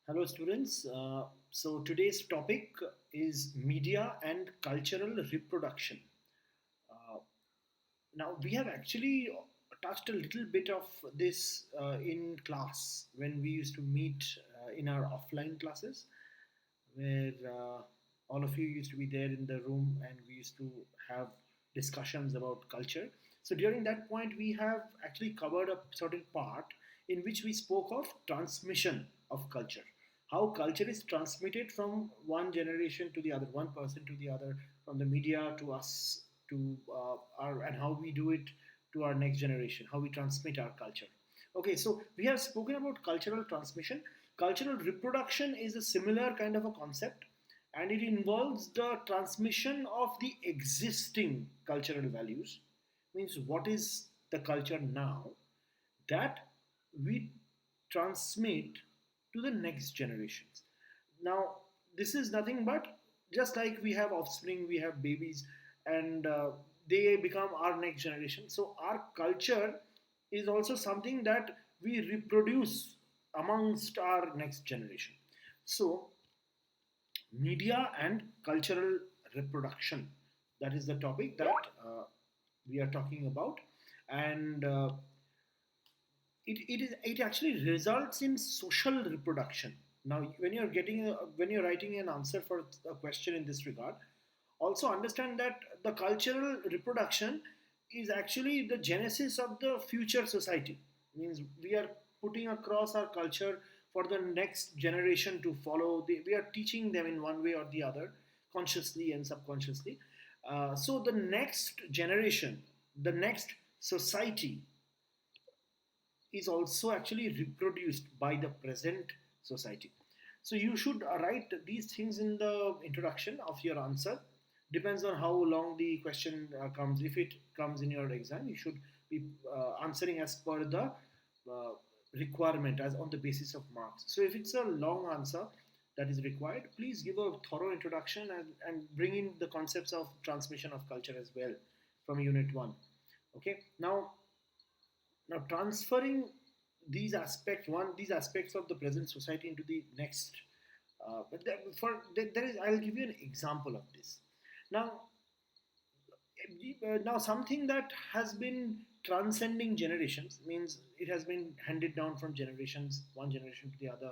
Hello, students. So today's topic is media and cultural reproduction. Uh, Now, we have actually touched a little bit of this in class when we used to meet in our offline classes, where all of you used to be there in the room and we used to have discussions about culture. So, during that point, we have actually covered a certain part in which we spoke of transmission of culture. How culture is transmitted from one generation to the other, one person to the other, from the media to us to our, and how we do it to our next generation, how we transmit our culture. Okay, so we have spoken about cultural transmission. Cultural reproduction is a similar kind of a concept, and it involves the transmission of the existing cultural values, means what is the culture now, that we transmit to the next generations. Now, this is nothing but just like we have offspring, we have babies, and they become our next generation. So, our culture is also something that we reproduce amongst our next generation. So, media and cultural reproduction, that is the topic that we are talking about. And it actually results in social reproduction. Now, when you're writing an answer for a question in this regard, also understand that the cultural reproduction is actually the genesis of the future society. Means we are putting across our culture for the next generation to follow. We are teaching them in one way or the other, consciously and subconsciously. So the next generation, the next society is also actually reproduced by the present society. So you should write these things in the introduction of your answer. Depends on how long the question comes. If it comes in your exam, you should be answering as per the uh, requirement, as on the basis of marks. So if it's a long answer that is required, please give a thorough introduction and bring in the concepts of transmission of culture as well from unit 1. Okay, now transferring these aspects of the present society into the next. There is, I'll give you an example of this. Now, now something that has been transcending generations, means it has been handed down from generations, one generation to the other,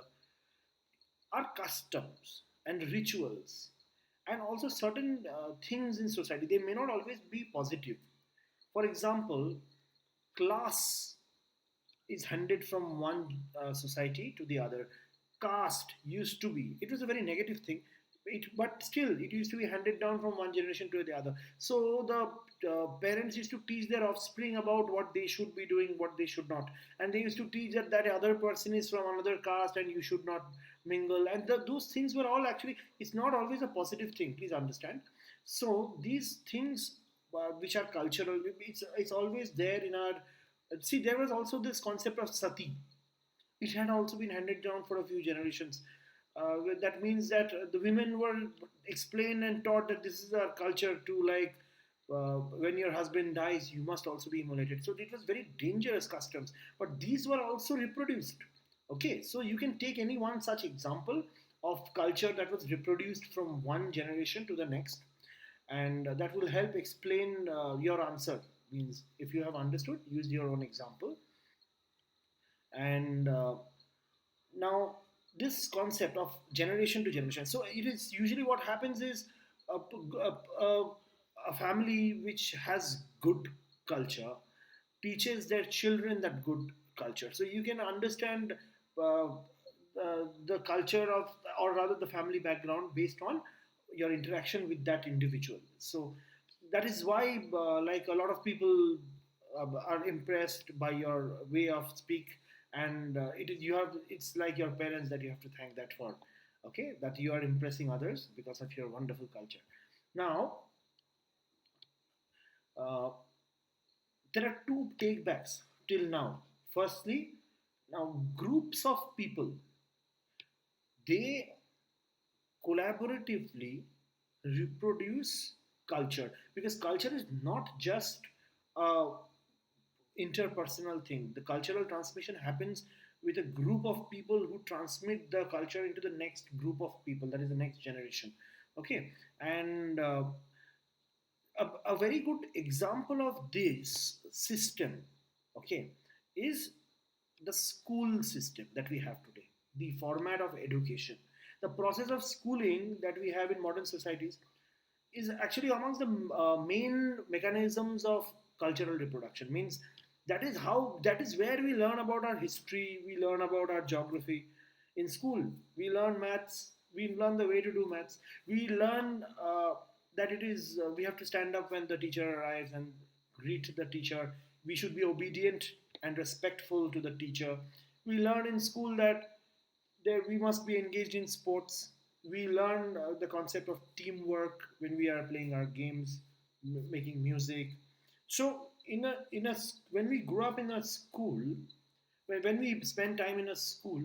are customs and rituals, and also certain things in society. They may not always be positive. For example, class is handed from one society to the other. Caste used to be, it was a very negative thing. But still, it used to be handed down from one generation to the other. So the parents used to teach their offspring about what they should be doing, what they should not. And they used to teach that other person is from another caste and you should not mingle. And those things were all actually, it's not always a positive thing, please understand. So these things, which are cultural, it's always there in our. See, there was also this concept of sati. It had also been handed down for a few generations. That means that the women were explained and taught that this is our culture to, like, when your husband dies, you must also be immolated. So it was very dangerous customs. But these were also reproduced. Okay, so you can take any one such example of culture that was reproduced from one generation to the next, and that will help explain your answer. Means if you have understood, use your own example. And now, this concept of generation to generation, so it is usually what happens is a family which has good culture teaches their children that good culture. So you can understand uh, the culture of, or rather the family background, based on your interaction with that individual. So that is why like a lot of people are impressed by your way of speak. And it is, you have, it's like your parents that you have to thank that for. Okay, that you are impressing others because of your wonderful culture. Now, uh, there are two takebacks till now. Firstly, now groups of people, they collaboratively reproduce culture, because culture is not just a interpersonal thing. The cultural transmission happens with a group of people who transmit the culture into the next group of people, that is the next generation. Okay, and a very good example of this system, okay, is the school system that we have today, the format of education, the process of schooling that we have in modern societies is actually amongst the main mechanisms of cultural reproduction. Means that is where we learn about our history, we learn about our geography. In school we learn maths, we learn the way to do maths, we learn that it is we have to stand up when the teacher arrives and greet the teacher, we should be obedient and respectful to the teacher. We learn in school that there we must be engaged in sports. We learn the concept of teamwork when we are playing our games, making music. So when we grow up in a school, when we spend time in a school,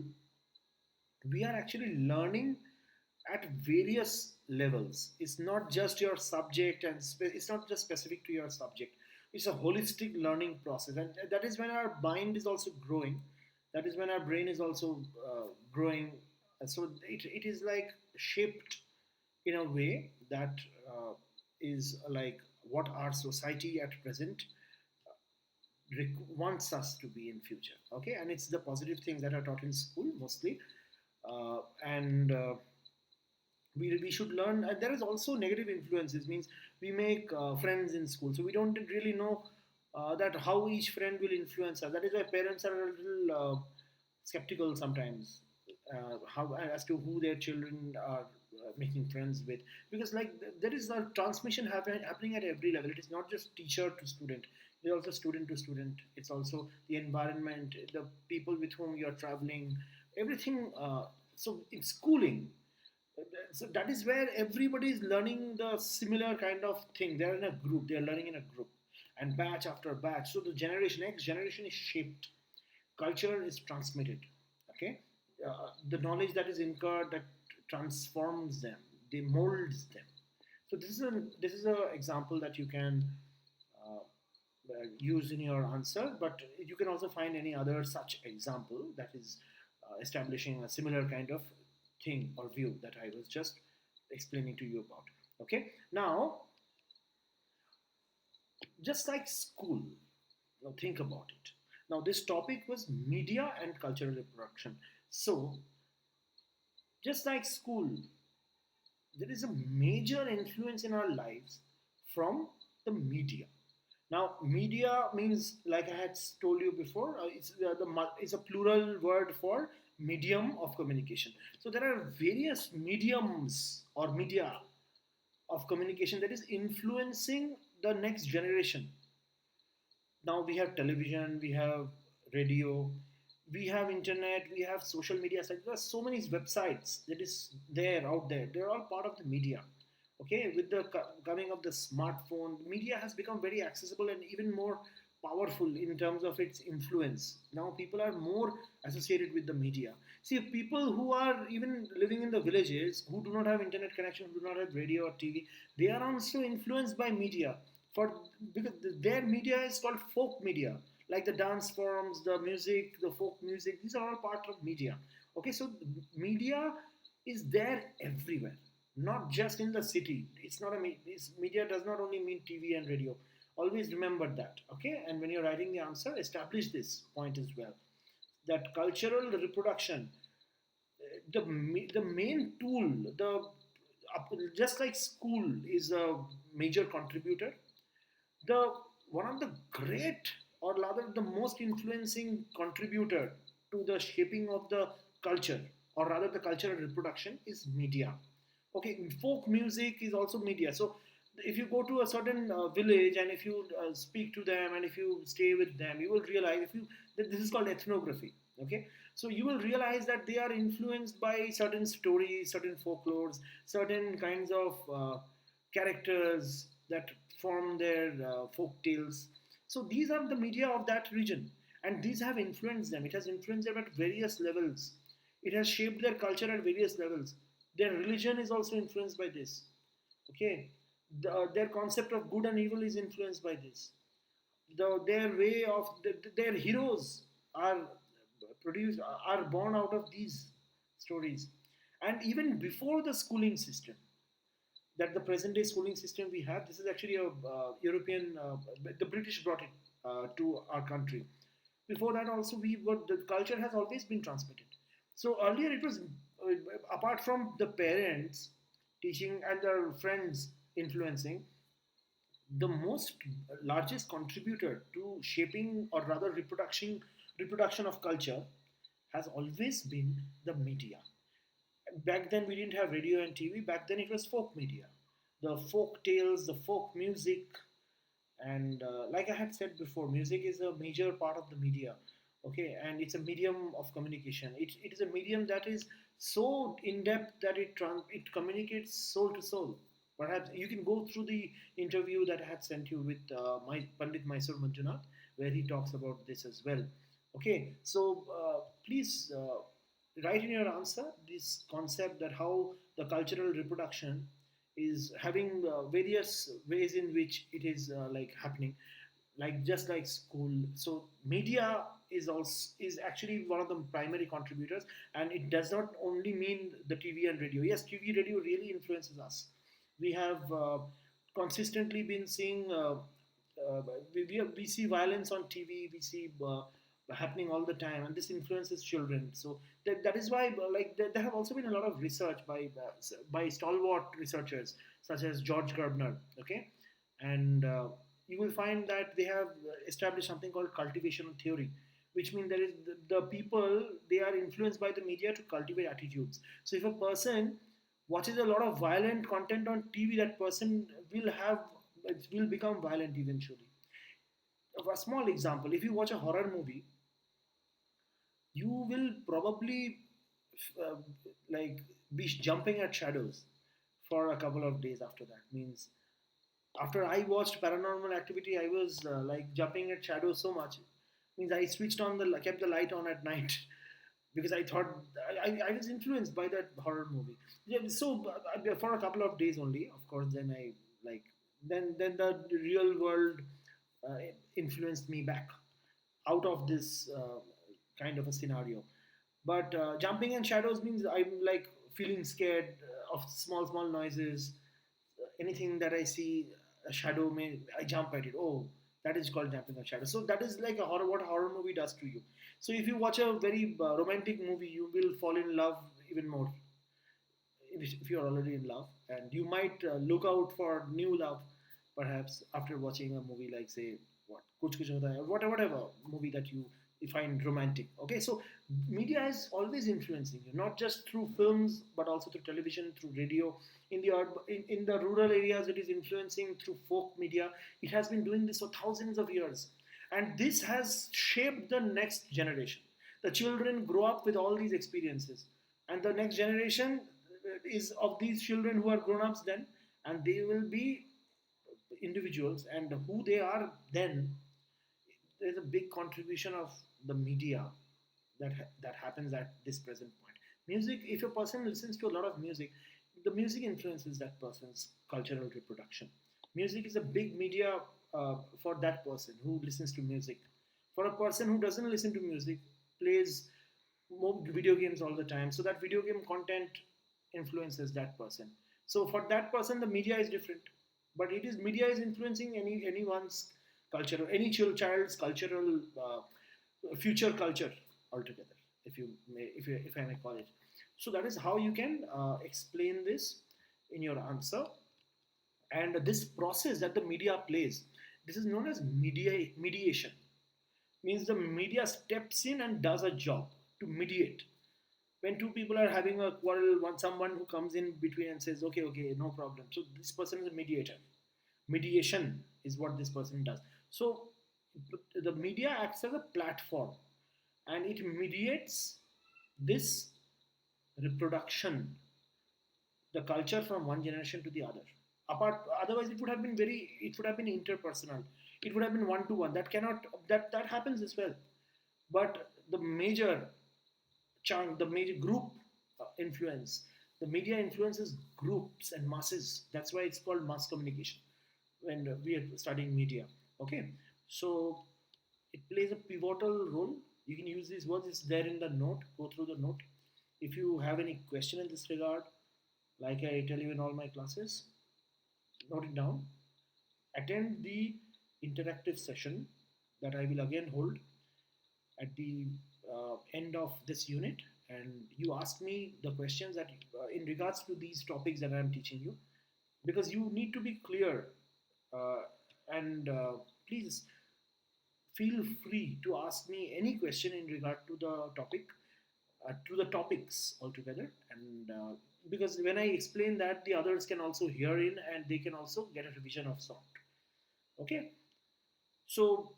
we are actually learning at various levels. It's not just your subject, and it's not just specific to your subject. It's a holistic learning process, and that is when our mind is also growing. That is when our brain is also growing. So it is like shaped in a way that is like what our society at present wants us to be in future. Okay, and it's the positive things that are taught in school mostly, and we should learn. There is also negative influences. Means we make friends in school, so we don't really know that how each friend will influence us. That is why parents are a little skeptical sometimes, how as to who their children are making friends with, because like there is a transmission happening at every level. It is not just teacher to student, it is also student to student. It's also the environment, the people with whom you are traveling, everything. So in schooling, so that is where everybody is learning the similar kind of thing. They're in a group, they're learning in a group, and batch after batch. So the next generation is shaped, culture is transmitted. Okay, the knowledge that is incurred, that transforms them, they molds them. So this is a example that you can use in your answer, but you can also find any other such example that is establishing a similar kind of thing or view that I was just explaining to you about. Okay, now just like school, now think about it. Now this topic was media and cultural reproduction. So just like school, there is a major influence in our lives from the media. Now, media means, like I had told you before, it's a plural word for medium of communication. So there are various mediums or media of communication that is influencing the next generation. Now we have television, we have radio, we have internet, we have social media sites. There are so many websites that is there out there. They're all part of the media. Okay, with the coming of the smartphone, media has become very accessible and even more powerful in terms of its influence. Now people are more associated with the media. See, people who are even living in the villages, who do not have internet connection, who do not have radio or TV, they are also influenced by media. For because their media is called folk media, like the dance forms, the music, the folk music. These are all part of media. Okay, so media is there everywhere, not just in the city. It's not a media does not only mean TV and radio. Always remember that. Okay, and when you're writing the answer, establish this point as well. That cultural reproduction, the main tool, the just like school is a major contributor, the one of the great or rather the most influencing contributor to the shaping of the culture or rather the cultural reproduction is media. Okay, folk music is also media. So if you go to a certain village and if you speak to them and if you stay with them, you will realize if you that this is called ethnography. Okay, so you will realize that they are influenced by certain stories, certain folklores, certain kinds of characters that form their folk tales. So these are the media of that region, and these have influenced them. It has influenced them at various levels. It has shaped their culture at various levels. Their religion is also influenced by this. Okay, their concept of good and evil is influenced by this. Their way of their heroes are produce are born out of these stories. And even before the schooling system, that the present day schooling system we have, this is actually a European, the British brought it to our country. Before that also, we were, the culture has always been transmitted. So earlier it was, apart from the parents teaching and their friends influencing, the most largest contributor to shaping, or rather reproduction of culture, has always been the media. Back then we didn't have radio and TV. Back then it was folk media, the folk tales, the folk music. And like I had said before, music is a major part of the media. Okay, and it's a medium of communication. It is a medium that is so in depth that it communicates soul to soul. Perhaps you can go through the interview that I had sent you with my Pandit Mysore Manjunath, where he talks about this as well. Okay, so please write in your answer this concept, that how the cultural reproduction is having various ways in which it is like happening, like just like school. So media is actually one of the primary contributors, and it does not only mean the TV and radio. Yes, TV radio really influences us. We have consistently been seeing we see violence on TV. We see happening all the time, and this influences children. So that is why, like, there have also been a lot of research by stalwart researchers such as George Gerbner. Okay, and you will find that they have established something called cultivation theory, which means there is the people, they are influenced by the media to cultivate attitudes. So if a person watches a lot of violent content on TV, that person will become violent eventually. A small example: if you watch a horror movie, you will probably uh, like be jumping at shadows for a couple of days after that. Means after I watched Paranormal Activity, I was like jumping at shadows so much. Means I switched on kept the light on at night because I thought I was influenced by that horror movie. Yeah, so for a couple of days only, of course. Then I like then the real world uh, influenced me back out of this kind of a scenario. But jumping in shadows means I'm like feeling scared of small noises. Anything that I see a shadow, may I jump at it. Oh, that is called jumping a shadow. So that is like a horror, what horror movie does to you. So if you watch a very romantic movie, you will fall in love even more if you're already in love, and you might look out for new love perhaps after watching a movie like, say, what Kuch Kuch Hota Hai, or whatever movie that you find romantic. Okay, so media is always influencing you, not just through films but also through television, through radio. In the rural areas, it is influencing through folk media. It has been doing this for thousands of years, and this has shaped the next generation. The children grow up with all these experiences, and the next generation is of these children who are grown-ups then, and they will be individuals, and who they are then, there's a big contribution of the media that happens at this present point. Music, if a person listens to a lot of music, the music influences that person's cultural reproduction. Music is a big media for that person who listens to music. For a person who doesn't listen to music, plays more video games all the time, so that video game content influences that person. So for that person, the media is different, but it is media is influencing anyone's culture, any child's cultural future culture altogether, if I may call it. So that is how you can explain this in your answer. And this process that the media plays, this is known as mediation. Means the media steps in and does a job to mediate. When two people are having a quarrel, one someone who comes in between and says, okay, no problem. So this person is a mediator. Mediation is what this person does. So the media acts as a platform, and it mediates this reproduction, the culture from one generation to the other. Otherwise it would have been interpersonal. It would have been one to one. That happens as well. But the major chunk, the major group influence, the media influences groups and masses. That's why it's called mass communication when we are studying media. Okay, so it plays a pivotal role. You can use these words. It's there in the note. Go through the note. If you have any question in this regard, like I tell you in all my classes, note it down. Attend the interactive session that I will again hold at the end of this unit, and you ask me the questions that in regards to these topics that I am teaching you, because you need to be clear, uh, and please feel free to ask me any question in regard to the topic, to the topics altogether, and because when I explain that, the others can also hear in and they can also get a revision of sort. Okay, so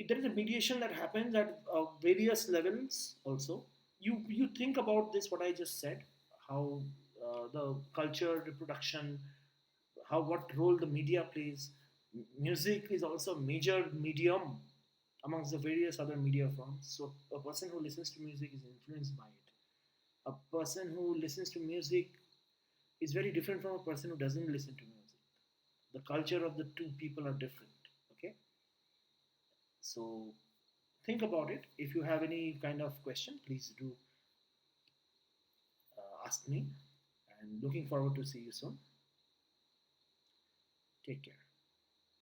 there is a mediation that happens at various levels also. You think about this, what I just said, how the culture, reproduction, how what role the media plays. Music is also a major medium amongst the various other media forms. So a person who listens to music is influenced by it. A person who listens to music is very different from a person who doesn't listen to music. The culture of the two people are different. Okay, so think about it. If you have any kind of question, please do ask me. And looking forward to see you soon. Take care.